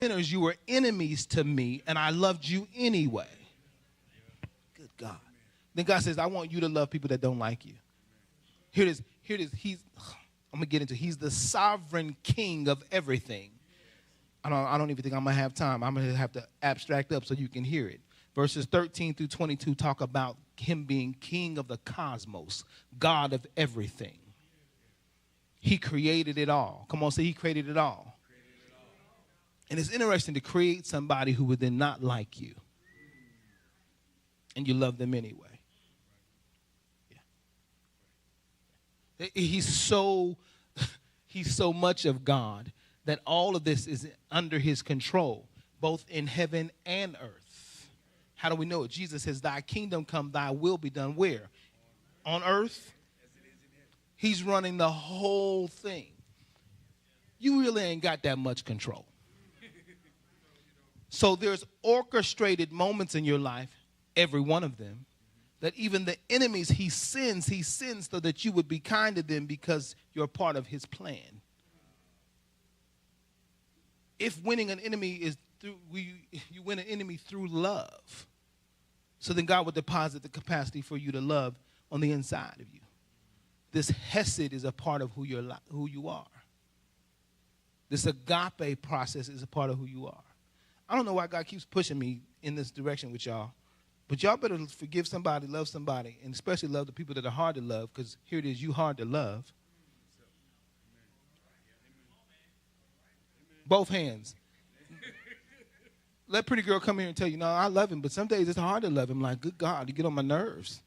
sinners, you were enemies to me, and I loved you anyway. Good God. Then God says, I want you to love people that don't like you. Here it is. I'm going to get into it. He's the sovereign king of everything. I don't even think I'm going to have time. I'm going to have to abstract up so you can hear it. Verses 13 through 22 talk about him being king of the cosmos, God of everything. He created it all. Come on, say he created it all. And it's interesting to create somebody who would then not like you. And you love them anyway. Yeah. He's so much of God that all of this is under his control, both in heaven and earth. How do we know it? Jesus says, thy kingdom come, thy will be done where? On earth. He's running the whole thing. You really ain't got that much control. So there's orchestrated moments in your life, every one of them, that even the enemies he sends so that you would be kind to them because you're part of his plan. If winning an enemy is through, you win an enemy through love. So then God would deposit the capacity for you to love on the inside of you. This hesed is a part of who you are. This agape process is a part of who you are. I don't know why God keeps pushing me in this direction with y'all, but y'all better forgive somebody, love somebody, and especially love the people that are hard to love, because here it is, you hard to love. Both hands. Let pretty girl come here and tell you, no, I love him, but some days it's hard to love him. Like, good God, you get on my nerves.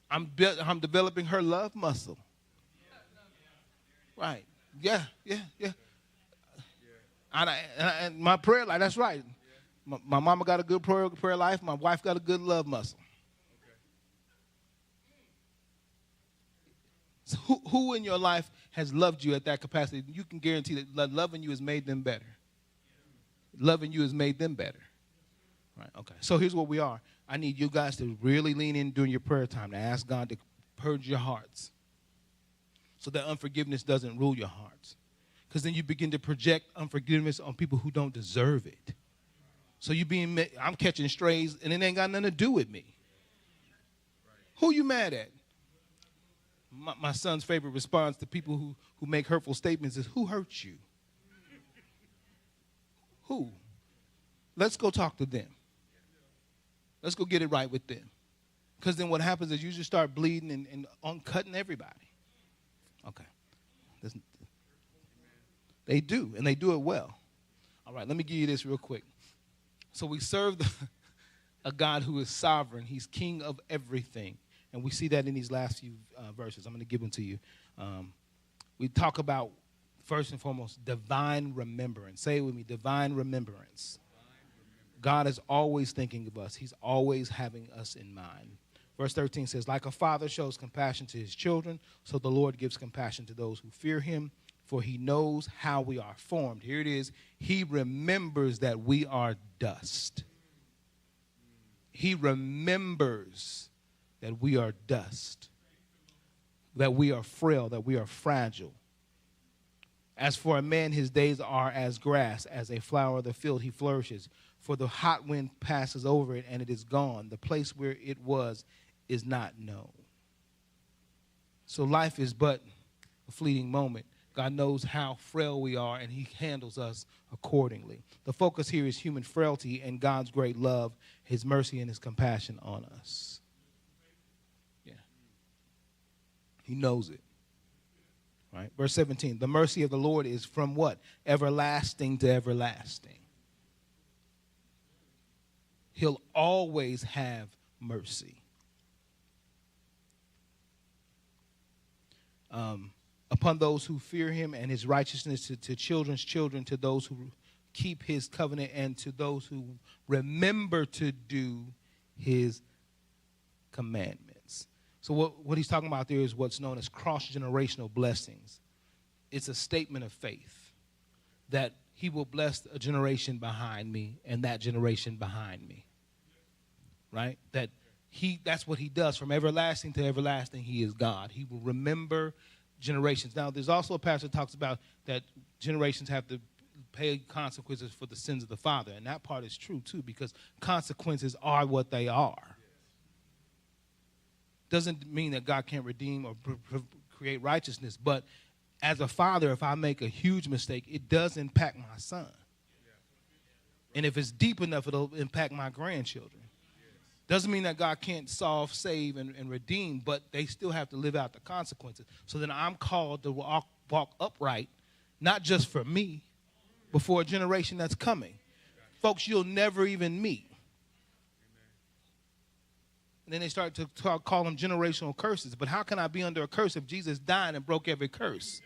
I'm developing her love muscle. Right. Yeah. And my prayer life, that's right. My mama got a good prayer life. My wife got a good love muscle. So who in your life has loved you at that capacity? You can guarantee that loving you has made them better. Loving you has made them better. Right, okay. So here's what we are. I need you guys to really lean in during your prayer time to ask God to purge your hearts so that unforgiveness doesn't rule your hearts. Because then you begin to project unforgiveness on people who don't deserve it. So I'm catching strays, and it ain't got nothing to do with me. Who you mad at? My son's favorite response to people who make hurtful statements is, who hurt you? Who? Let's go talk to them. Let's go get it right with them. Because then what happens is you just start bleeding and on cutting everybody. Okay. They do, and they do it well. All right, let me give you this real quick. So we serve a God who is sovereign. He's king of everything. And we see that in these last few verses. I'm going to give them to you. We talk about, first and foremost, divine remembrance. Say it with me, divine remembrance. God is always thinking of us. He's always having us in mind. Verse 13 says, like a father shows compassion to his children, so the Lord gives compassion to those who fear him, for he knows how we are formed. Here it is. He remembers that we are dust. He remembers that we are dust, that we are frail, that we are fragile. As for a man, his days are as grass, as a flower of the field he flourishes. For the hot wind passes over it, and it is gone. The place where it was is not known. So life is but a fleeting moment. God knows how frail we are, and he handles us accordingly. The focus here is human frailty and God's great love, his mercy, and his compassion on us. Yeah. He knows it. Right? Verse 17, the mercy of the Lord is from what? Everlasting to everlasting. He'll always have mercy. Upon those who fear him, and his righteousness to children's children, to those who keep his covenant, and to those who remember to do his commandments. So what he's talking about there is what's known as cross-generational blessings. It's a statement of faith that he will bless a generation behind me and that generation behind me. Right? That's what he does. From everlasting to everlasting, he is God. He will remember generations. Now, there's also a passage that talks about that generations have to pay consequences for the sins of the father, and that part is true too, because consequences are what they are. Doesn't mean that God can't redeem or create righteousness, but as a father, if I make a huge mistake, it does impact my son. And if it's deep enough, it'll impact my grandchildren. Doesn't mean that God can't solve, save, and redeem, but they still have to live out the consequences. So then I'm called to walk upright, not just for me, but for a generation that's coming. Folks you'll never even meet. And then they start to call them generational curses. But how can I be under a curse if Jesus died and broke every curse?